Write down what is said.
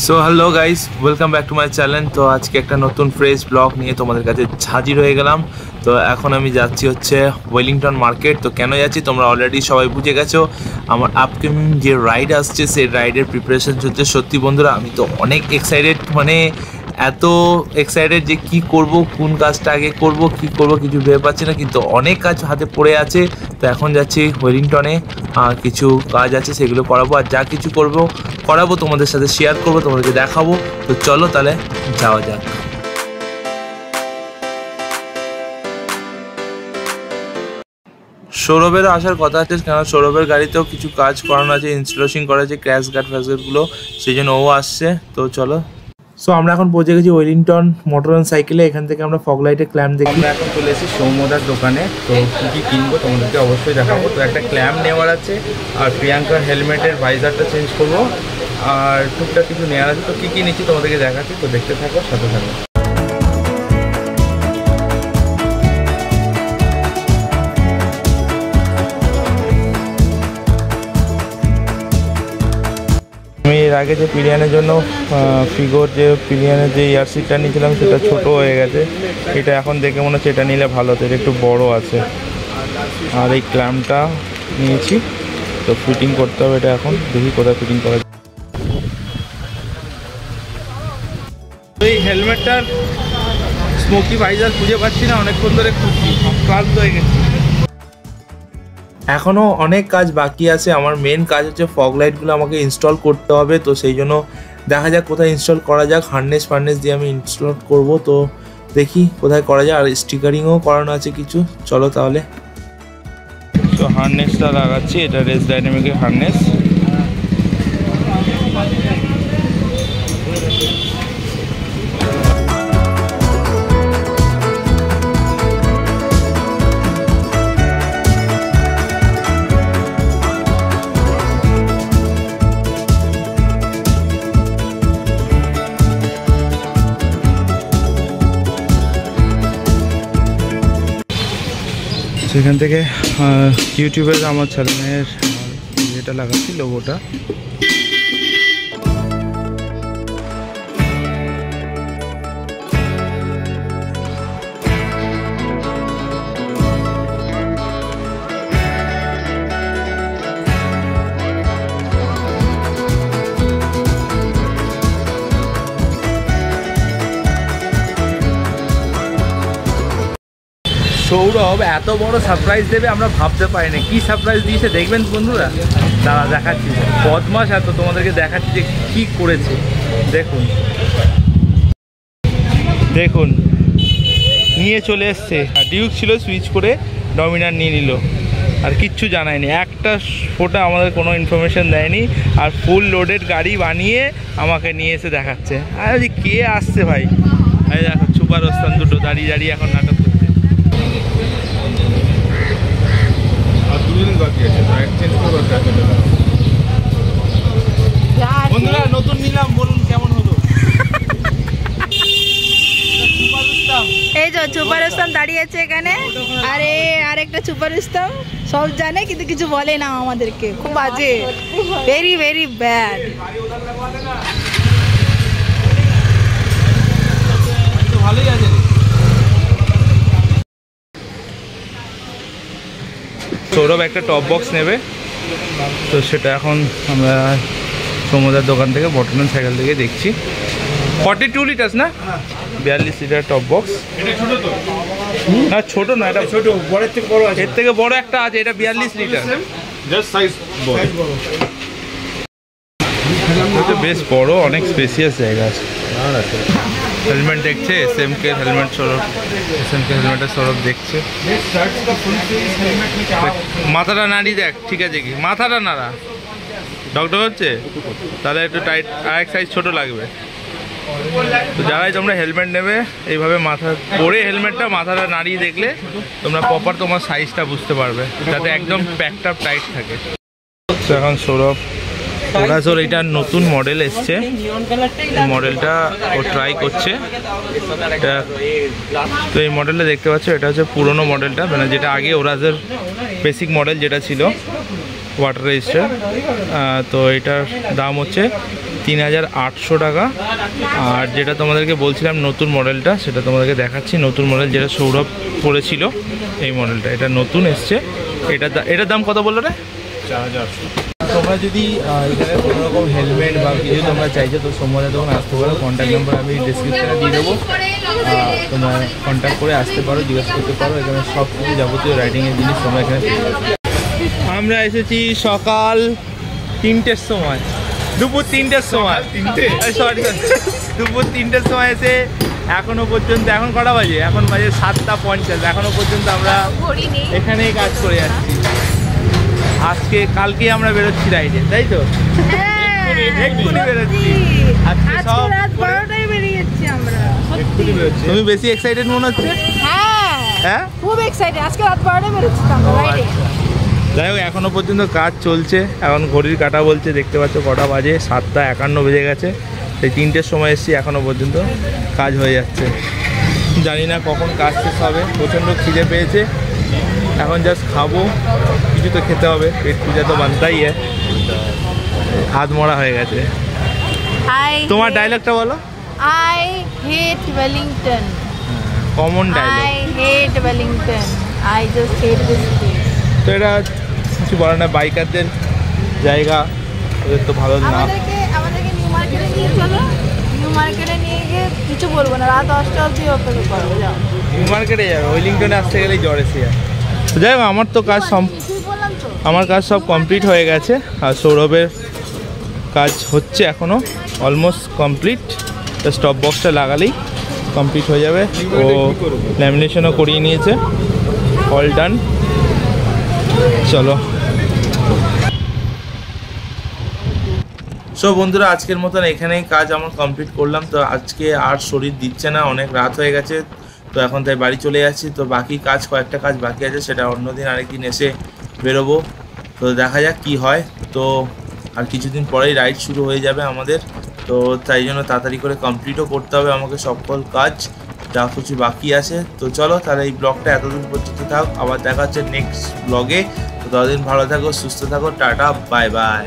So hello guys, welcome back to my channel. তো আজকে একটা নতুন ফ্রেশ ব্লগ নিয়ে তোমাদের কাছে হাজির হয়ে গেলাম। তো এখন আমি যাচ্ছি হচ্ছে ওয়েলিংটন মার্কেট। তো কেন যাচ্ছি তোমরা অলরেডি সবাই বুঝে গেছো। আমার আপকামিং যে রাইড আসছে সেই রাইডের প্রিপারেশন চলছে। সত্যি বন্ধুরা, আমি তো অনেক এক্সাইটেড, মানে এত এক্সাইটেড যে কি করব, কোন কাজটা আগে করব, কি করব কিছু ভেবে পাচ্ছি না, কিন্তু অনেক কাজ হাতে পড়ে আছে। তো এখন যাচ্ছি ওয়েলিংটনে, কিছু কাজ আছে সেগুলো করাবো, আর যা কিছু করাবো তোমাদের সাথে শেয়ার করবো, তোমাদেরকে দেখাবো। তো চলো তাহলে যাওয়া যাক। সৌরভেরও আসার কথা আছে, কেন সৌরভের গাড়িতেও কিছু কাজ করানো আছে, ইনস্টলেশন করা আছে, ক্র্যাশ গার্ড ফ্যাশগার্ডগুলো, সেই জন্য ও আসছে। তো চলো। সো আমরা এখন পৌঁছে গেছি ওয়েলিংটন মোটর অ্যান্ড সাইকেলে। এখান থেকে আমরা ফগ লাইটের ক্ল্যাম্প দেখি। আমরা এখন চলে এসেছি সৌম্যদার দোকানে। তো কী কী কিনবো তোমাদেরকে অবশ্যই দেখাবো। তো একটা ক্ল্যাম্প নেওয়ার আছে, আর প্রিয়াঙ্কার হেলমেটের ভাইজারটা চেঞ্জ করবো, আর টুকটাক কিছু নেওয়ার আছে। তো কী কী নিচ্ছি তোমাদেরকে দেখাচ্ছি, তো দেখতে থাকো, সাথে থাকো। আমি এর আগে যে পিলিয়ানের জন্য ফিগোর যে পিলিয়ানের যে ইয়ার সিটটা নিয়েছিলাম সেটা ছোট হয়ে গেছে। এটা এখন দেখে মনে হচ্ছে এটা নিলে ভালো হতো, এটা একটু বড় আছে। আর এই ক্ল্যাম্পটা নিয়েছি, তো ফিটিং করতে হবে এটা। এখন দেখি কোথায় ফিটিং করা যায়। এই হেলমেটটার স্মোকি ভাইজার খুঁজে পাচ্ছি না, অনেকক্ষণ ধরে খুঁজছি, ক্লান্ত হয়ে গেছি। এখনও অনেক কাজ বাকি আছে। আমার মেন কাজ হচ্ছে ফগ লাইটগুলো আমাকে ইনস্টল করতে হবে। তো সেই জন্য দেখা যাক কোথায় ইনস্টল করা যাক। হার্নেস দিয়ে আমি ইনস্টল করব। তো দেখি কোথায় করা যায়। আর স্টিকারিংও করানো আছে কিছু। চলো তাহলে। তো হার্নেসটা লাগাচ্ছি, এটা রেস ডাইনামিকের হার্নেস। সেখান থেকে ইউটিউবের আমার চ্যানেলের যেটা লাগাচ্ছি লোগোটা। সৌরভ এত বড় সারপ্রাইজ দেবে আমরা ভাবতে পারিনি। কি সারপ্রাইজ দিয়েছে দেখবেন বন্ধুরা, দাঁড়া দেখাচ্ছি। বদমাস এত, তোমাদেরকে দেখাচ্ছি যে কী করেছে। দেখুন দেখুন, নিয়ে চলে এসছে। আর ডিউক ছিল, সুইচ করে ডমিনার নিয়ে নিল, আর কিচ্ছু জানায়নি, একটা ফোটা আমাদের কোনো ইনফরমেশন দেয়নি। আর ফুল লোডেড গাড়ি বানিয়ে আমাকে নিয়ে এসে দেখাচ্ছে। আর কে আসছে ভাই, এই দেখো সুপার ওস্তান দুটো দাঁড়িয়ে দাঁড়িয়ে এখন নাটক। বন্ধুরা নতুন নিলাম, বলুন কেমন হলো। এই যে সুপার স্টার দাঁড়িয়ে আছে এখানে, আরে আরেকটা সুপার স্টার সব জানে কিন্তু কিছু বলে না আমাদেরকে, খুব বাজে, ভেরি ভেরি ব্যাড। ভালোই আছে। সৌরভ একটা টপ বক্স নেবে, তো সেটা এখন আমরা সমুদ্রের দোকান থেকে বটন সাইকেল থেকে দেখছি। 42 লিটার্স না, 42 লিটার টপ বক্স। না ছোট না, এটা ছোট, বড়ের থেকে বড় আছে, এর থেকে বড় একটা আছে, এটা 42 লিটার, জাস্ট সাইজ বড়। এটা বেশ বড়, অনেক স্পেসিয়াস জায়গা আছে। হেলমেট দেখছে, এসএমকে হেলমেট, সৌরভ এসএমকে হেলমেটের সৌরভ দেখছে। মাথাটা নাড়ি দেখ, ঠিক আছে কি, মাথাটা নাড়া। ডক্টর হচ্ছে তাহলে একটু টাইট, আর এক সাইজ ছোট লাগবে। তো যারাই তোমরা হেলমেট নেবে, এইভাবে মাথা পরে হেলমেটটা মাথাটা নাড়িয়ে দেখলে তোমরা প্রপার তোমার সাইজটা বুঝতে পারবে, যাতে একদম প্যাকটা টাইট থাকে। তো এখন সৌরভ ওরাজোর এটা নতুন মডেল এসছে, এই মডেলটা ও ট্রাই করছে। তো এই মডেলটা দেখতে পাচ্ছ, এটা হচ্ছে পুরনো মডেলটা, মানে যেটা আগে ওরাজোর বেসিক মডেল যেটা ছিল ওয়াটার রেজিস্টার। তো এটার দাম হচ্ছে 3800 টাকা। আর যেটা তোমাদেরকে বলছিলাম নতুন মডেলটা, সেটা তোমাদেরকে দেখাচ্ছি। নতুন মডেল যেটা সৌরভ পড়েছিল, এই মডেলটা, এটা নতুন এসছে। এটার দাম কত বললো রে? 4800। তোমরা যদি এখানে কোনো রকম হেলমেট বা কিছু তোমরা চাইছো তো সোমবারে তখন আসতে পারো। কন্ট্যাক্ট নাম্বার আমি ডিসক্রিপশানে দিয়ে দেবো, তোমরা কন্ট্যাক্ট করে আসতে পারো, জিজ্ঞেস করতে পারো। এখানে সব কিছু যাবতীয় রাইডিংয়ের জিনিস তোমরা এখানে পেয়ে যাবে। আমরা এসেছি সকাল 3টের সময়, দুপুর 3টের সময়, সরি দুপুর 3টের সময় এসে এখনো পর্যন্ত, এখন কটা বাজে? এখন বাজে 7:50। এখনো পর্যন্ত আমরা এখানেই কাজ করে যাচ্ছি। আজকে কালকে আমরা বেরোচ্ছি রাইডে, তাই তো? এক্ষুনি বেরোচ্ছি। আজকে সব এক্ষুনি বেরোচ্ছি। তুমি বেশি এক্সাইটেড মনে হচ্ছে? হ্যাঁ খুব এক্সাইটেড। আজকে রাত 12টায় বেরোচ্ছি আমরা রাইডে। যাই হোক, এখনো পর্যন্ত কাজ চলছে। এখন ঘড়ির কাঁটা বলছে, দেখতে পাচ্ছ কটা বাজে, 7:51 বেজে গেছে। সেই 3টের সময় এসেছি, এখনো পর্যন্ত কাজ হয়ে যাচ্ছে। জানি না কখন কাজ শেষ হবে। প্রচণ্ড খিদে পেয়েছে, এখন জাস্ট খাবো, কিছু তো খেতে হবে, পেট পূজা তো বানতাই है। হাত মরা হয়ে গেছে। তোমার ডায়লগটা বলো। I hate Wellington. Common dialogue. I hate Wellington. I just hate this place. তো এটা কিছু বলে না, বাইকারদের জায়গা, ওদের তো ভালো না। আমাদেরকে নিউ মার্কেটে নিয়ে চলো। নিউ মার্কেটে নিয়ে গিয়ে কিছু বলবো না, রাত 10টা অবধি অপেক্ষা করবো। যাও নিউ মার্কেটে যাবে, ওয়েলিংটনে আসতে গেলেই জ্বর এসে যায়। যাই হোক, আমার তো কাজ আমার কাজ সব কমপ্লিট হয়ে গেছে। আর সৌরভের কাজ হচ্ছে এখনও, অলমোস্ট কমপ্লিট। স্টপ বক্সটা লাগালেই কমপ্লিট হয়ে যাবে। ও ল্যামিনেশনও করিয়ে নিয়েছে, অল ডান। চলো। সো বন্ধুরা, আজকের মতন এখানেই কাজ আমার কমপ্লিট করলাম। তো আজকে আর শরীর দিচ্ছে না, অনেক রাত হয়ে গেছে, তো এখন তাই বাড়ি চলে যাচ্ছি। তো বাকি কাজ, কয়েকটা কাজ বাকি আছে, সেটা অন্যদিন আরেকদিন এসে বেরোবো। তো দেখা যাক কি হয়। তো আর কিছুদিন পরেই রাইড শুরু হয়ে যাবে আমাদের, তো তাই জন্য তাড়াতাড়ি করে কমপ্লিটও করতে হবে আমাকে সকল কাজ, যা কিছু বাকি আছে। তো চলো তাহলে এই ব্লগটা এতদূর পর্যন্ত থাক, আবার দেখা হচ্ছে নেক্সট ব্লগে। তো ততদিন ভালো থাকো, সুস্থ থাকো, টাটা, বাই বাই।